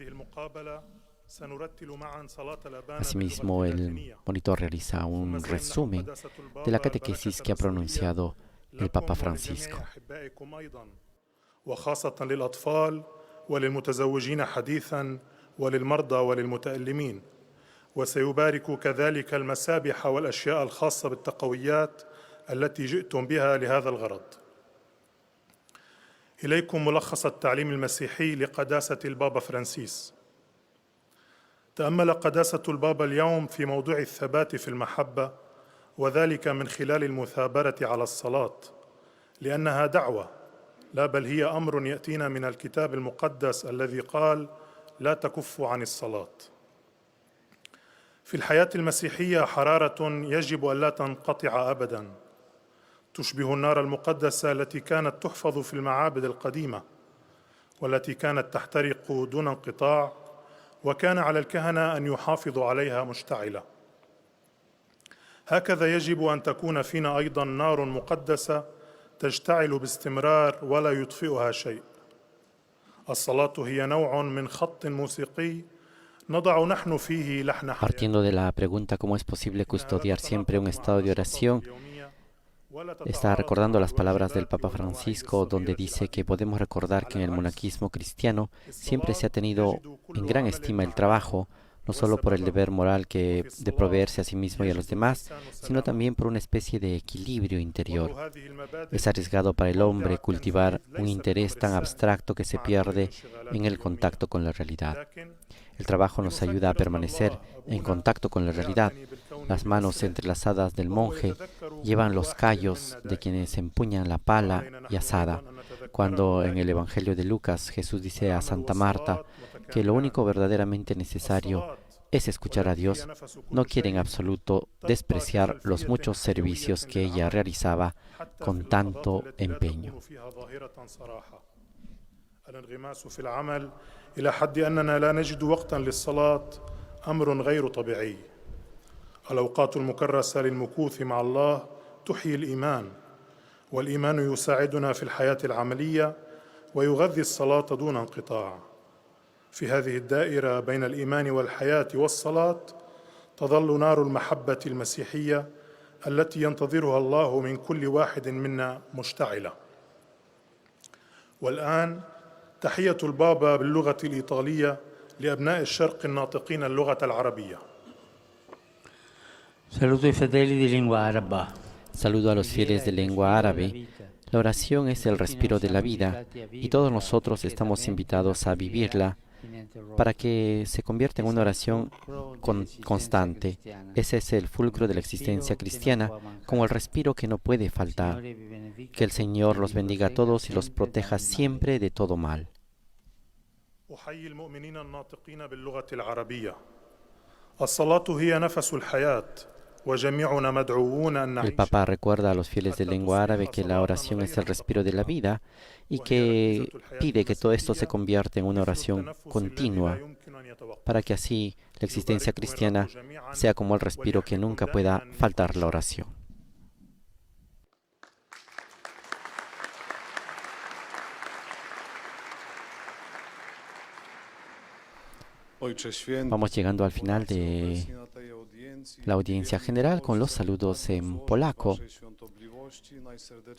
Asimismo, el monitor realiza un resumen de la catequesis que ha pronunciado el Papa Francisco. وخاصة للأطفال وللمتزوجين حديثا وللمرضى وللمتألمين وسيبارك كذلك المسابح والأشياء الخاصة بالتقويات التي جئتم بها لهذا الغرض. إليكم ملخص التعليم المسيحي لقداسة البابا فرانسيس. تأمل قداسة البابا اليوم في موضوع الثبات في المحبة وذلك من خلال المثابرة على الصلاة لأنها دعوة لا بل هي أمر يأتينا من الكتاب المقدس الذي قال لا تكفوا عن الصلاة. في الحياة المسيحية حرارة يجب أن لا تنقطع أبداً تشبه النار المقدسة التي كانت تحفظ في المعابد القديمة والتي كانت تحترق دون انقطاع وكان على الكهنة أن يحافظوا عليها مشتعلة. هكذا يجب أن تكون فينا أيضا نار مقدسة تشتعل باستمرار ولا يطفئها شيء. الصلاة هي نوع من خط موسيقي نضع نحن فيه لحن حياة. Partiendo de la pregunta cómo es posible custodiar siempre un estado de oración, está recordando las palabras del Papa Francisco, donde dice que podemos recordar que en el monaquismo cristiano siempre se ha tenido en gran estima el trabajo, no solo por el deber moral de proveerse a sí mismo y a los demás, sino también por una especie de equilibrio interior. Es arriesgado para el hombre cultivar un interés tan abstracto que se pierde en el contacto con la realidad. El trabajo nos ayuda a permanecer en contacto con la realidad. Las manos entrelazadas del monje llevan los callos de quienes empuñan la pala y azada. Cuando en el Evangelio de Lucas Jesús dice a Santa Marta que lo único verdaderamente necesario es escuchar a Dios, no quiere en absoluto despreciar los muchos servicios que ella realizaba con tanto empeño. الانغماس في العمل إلى حد أننا لا نجد وقتا للصلاة أمر غير طبيعي. الأوقات المكرسة للمكوث مع الله تحيي الإيمان، والإيمان يساعدنا في الحياة العملية ويغذي الصلاة دون انقطاع. في هذه الدائرة بين الإيمان والحياة والصلاة تظل نار المحبة المسيحية التي ينتظرها الله من كل واحد منا مشتعلة. والآن تحية البابا باللغة الإيطالية لأبناء الشرق الناطقين اللغة العربية. Saludo ai fedeli di lingua araba. Saludo a los fieles de lengua árabe. La oración es el respiro de la vida y todos nosotros estamos invitados a vivirla para que se convierta en una oración constante. Ese es el fulcro de la existencia cristiana, como el respiro que no puede faltar. Que el Señor los bendiga a todos y los proteja siempre de todo mal. أحيي المؤمنين الناطقين باللغة العربية. الصلاة هي نفس الحياة وجميعنا مدعوون أن نعيش. El Papa recuerda a los fieles de lengua árabe que la oración es el respiro de la vida y que pide que todo esto se convierta en una oración continua para que así la existencia cristiana sea como el respiro que nunca pueda faltar la oración. Vamos llegando al final de la audiencia general con los saludos en polaco.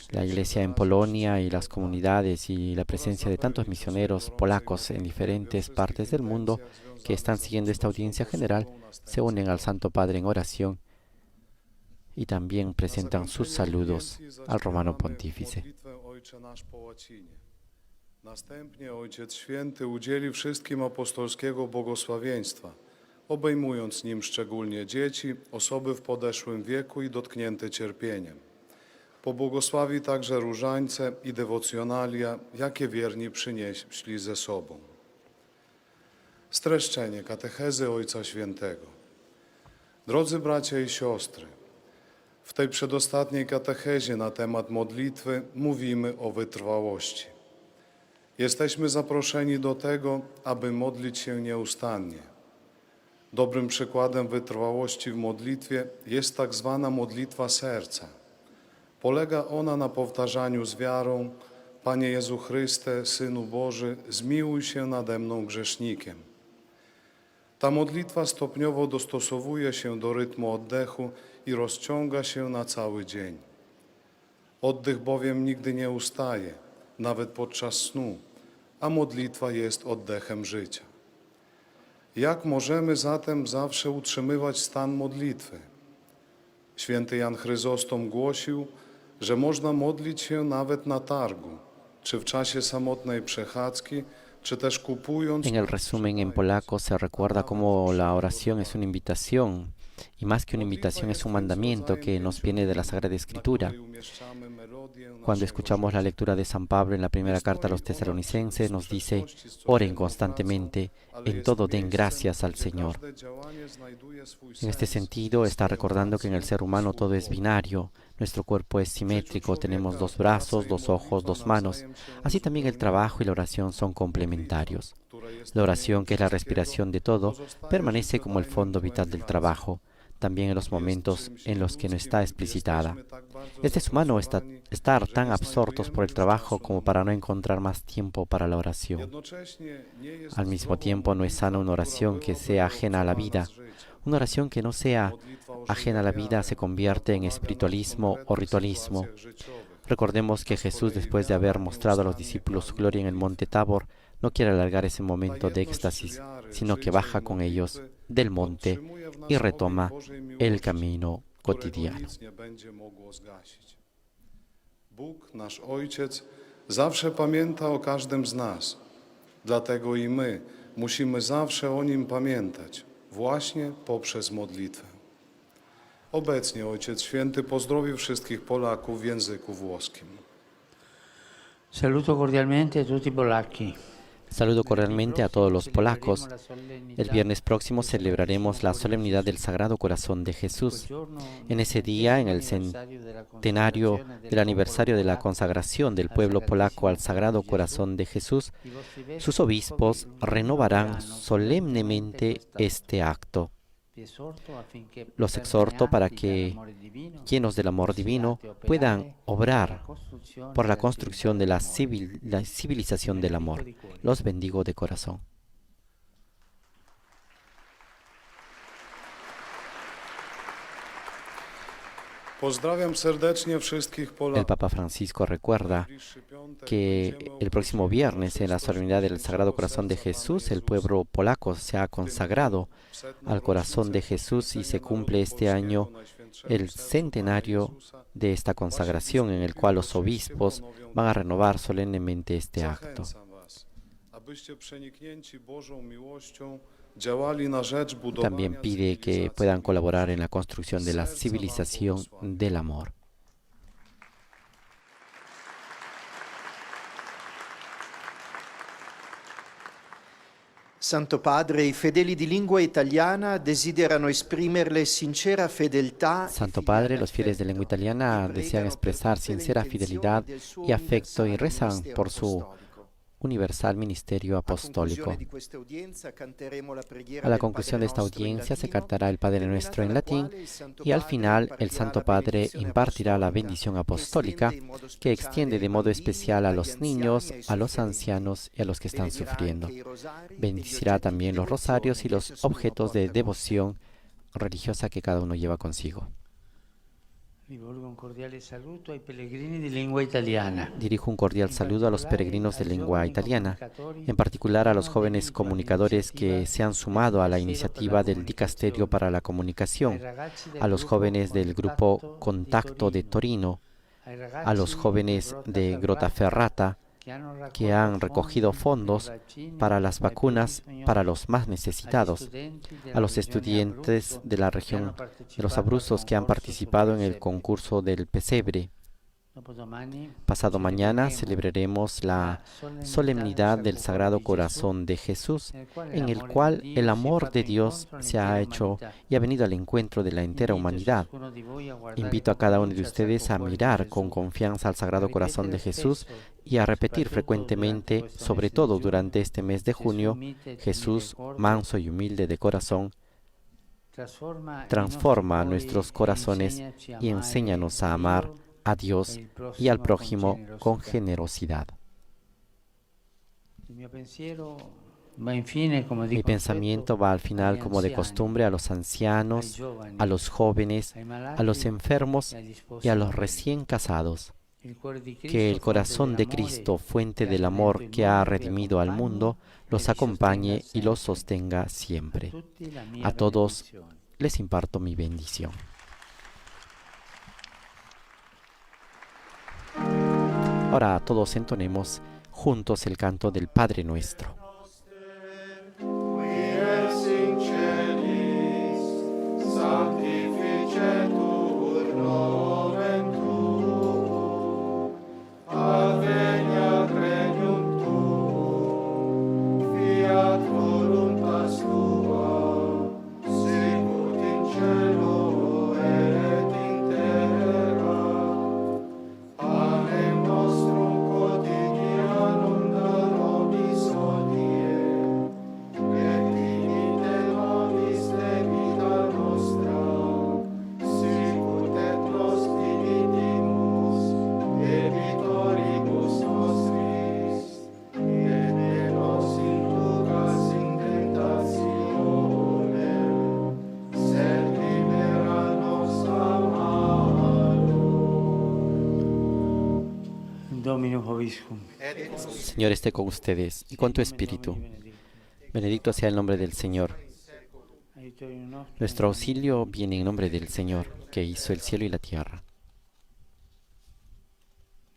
La iglesia en Polonia y las comunidades y la presencia de tantos misioneros polacos en diferentes partes del mundo que están siguiendo esta audiencia general se unen al Santo Padre en oración y también presentan sus saludos al Romano Pontífice. Następnie Ojciec Święty udzieli wszystkim apostolskiego błogosławieństwa, obejmując nim szczególnie dzieci, osoby w podeszłym wieku i dotknięte cierpieniem. Pobłogosławi także różańce i dewocjonalia, jakie wierni przynieśli ze sobą. Streszczenie katechezy Ojca Świętego. Drodzy bracia i siostry, w tej przedostatniej katechezie na temat modlitwy mówimy o wytrwałości. Jesteśmy zaproszeni do tego, aby modlić się nieustannie. Dobrym przykładem wytrwałości w modlitwie jest tak zwana modlitwa serca. Polega ona na powtarzaniu z wiarą: Panie Jezu Chryste, Synu Boży, zmiłuj się nade mną grzesznikiem. Ta modlitwa stopniowo dostosowuje się do rytmu oddechu i rozciąga się na cały dzień. Oddech bowiem nigdy nie ustaje, nawet podczas snu, a modlitwa jest oddechem życia. Jak możemy zatem zawsze utrzymywać stan modlitwy? Święty Jan Chryzostom głosił, że można modlić się nawet na targu, czy w czasie samotnej przechadzki, czy też kupując... En el resumen en polaco se recuerda cómo la oración es una invitación y más que una invitación es un mandamiento que nos viene de la Sagrada Escritura. Cuando escuchamos la lectura de San Pablo en la primera carta a los tesalonicenses, nos dice: oren constantemente, en todo den gracias al Señor. En este sentido, está recordando que en el ser humano todo es binario. Nuestro cuerpo es simétrico, tenemos dos brazos, dos ojos, dos manos. Así también el trabajo y la oración son complementarios. La oración, que es la respiración de todo, permanece como el fondo vital del trabajo. también en los momentos en los que no está explicitada. Es deshumano estar tan absortos por el trabajo como para no encontrar más tiempo para la oración. Al mismo tiempo, no es sana una oración que sea ajena a la vida. Una oración que no sea ajena a la vida se convierte en espiritualismo o ritualismo. Recordemos que Jesús, después de haber mostrado a los discípulos su gloria en el monte Tabor, no quiere alargar ese momento de éxtasis, sino que baja con ellos del monte y retoma el camino cotidiano. Bóg, nasz Ojciec, zawsze pamięta o każdym z nas. Dlatego i my musimy zawsze o Nim pamiętać, właśnie poprzez modlitwę. Obecnie Ojciec Święty pozdrowił wszystkich Polaków w języku włoskim. Saluto cordialmente a tutti i polacchi. Saludo cordialmente a todos los polacos. El viernes próximo celebraremos la solemnidad del Sagrado Corazón de Jesús. En ese día, en el centenario del aniversario de la consagración del pueblo polaco al Sagrado Corazón de Jesús, sus obispos renovarán solemnemente este acto. Los exhorto para que, llenos del amor divino, puedan obrar por la construcción de la civilización del amor. Los bendigo de corazón. Pozdrawiam serdecznie wszystkich El Polaków. Papa Francisco recuerda que el próximo viernes, en la solemnidad del Sagrado Corazón de Jesús, el pueblo polaco se ha consagrado al corazón de Jesús y se cumple este año el centenario de esta consagración, en el cual los obispos van a renovar solemnemente este acto. También pide que puedan colaborar en la construcción de la civilización del amor. Santo Padre, i fedeli di lingua italiana desiderano esprimerle sincera fedeltà. Santo Padre, los fieles de lengua italiana desean expresar sincera fidelidad y afecto y rezan por su universal ministerio apostólico. A la conclusión de esta audiencia se cantará el Padre Nuestro en latín y al final el Santo Padre impartirá la bendición apostólica que extiende de modo especial a los niños, a los ancianos y a los que están sufriendo. Bendicirá también los rosarios y los objetos de devoción religiosa que cada uno lleva consigo. Rivolgo un cordiale saluto ai pellegrini di lingua italiana. Dirijo un cordial saludo a los peregrinos de lengua italiana, en particular a los jóvenes comunicadores que se han sumado a la iniciativa del Dicasterio para la Comunicación, a los jóvenes del grupo Contacto de Torino, a los jóvenes de Grottaferrata, que han recogido fondos para las vacunas para los más necesitados, a los estudiantes de la región de los Abruzos que han participado en el concurso del pesebre. Pasado mañana celebraremos la solemnidad del Sagrado Corazón de Jesús, en el cual el amor de Dios se ha hecho y ha venido al encuentro de la entera humanidad. Invito a cada uno de ustedes a mirar con confianza al Sagrado Corazón de Jesús y a repetir frecuentemente, sobre todo durante este mes de junio: Jesús, manso y humilde de corazón, transforma nuestros corazones y enséñanos a amar a Dios y al prójimo con generosidad. Mi pensamiento va al final, como de costumbre, a los ancianos, a los jóvenes, a los enfermos y a los recién casados. Que el corazón de Cristo, fuente del amor que ha redimido al mundo, los acompañe y los sostenga siempre. A todos les imparto mi bendición. Ahora todos entonemos juntos el canto del Padre Nuestro. Panem nostrum quotidianum da nobis hodie Sin Dominus vobiscum. El Señor esté con ustedes y con tu espíritu. Bendito sea el nombre del Señor. Nuestro auxilio viene en nombre del Señor, que hizo el cielo y la tierra.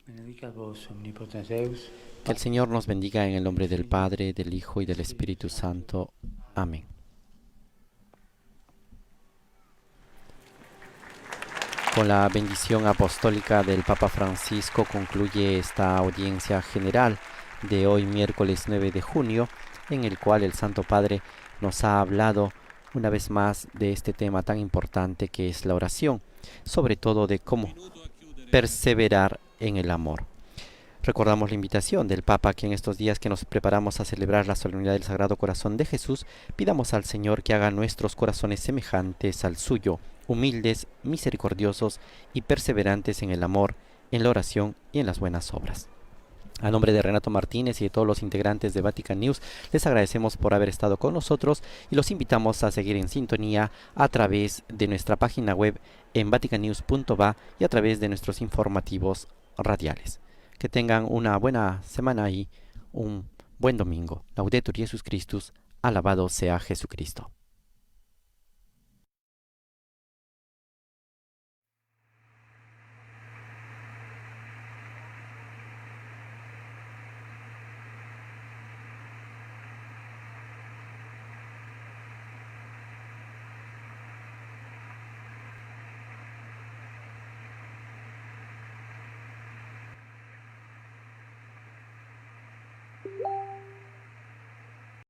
Benedicat vos, omnipotens Deus, Que el Señor nos bendiga en el nombre del Padre, del Hijo y del Espíritu Santo. Amén. Con la bendición apostólica del Papa Francisco concluye esta audiencia general de hoy, miércoles 9 de junio, en el cual el Santo Padre nos ha hablado una vez más de este tema tan importante que es la oración, sobre todo de cómo perseverar en el amor. Recordamos la invitación del Papa que en estos días que nos preparamos a celebrar la solemnidad del Sagrado Corazón de Jesús, pidamos al Señor que haga nuestros corazones semejantes al suyo, humildes, misericordiosos y perseverantes en el amor, en la oración y en las buenas obras. A nombre de Renato Martínez y de todos los integrantes de Vatican News, les agradecemos por haber estado con nosotros y los invitamos a seguir en sintonía a través de nuestra página web en vaticannews.va y a través de nuestros informativos radiales. Que tengan una buena semana y un buen domingo. Laudetur Jesus Christus, alabado sea Jesucristo.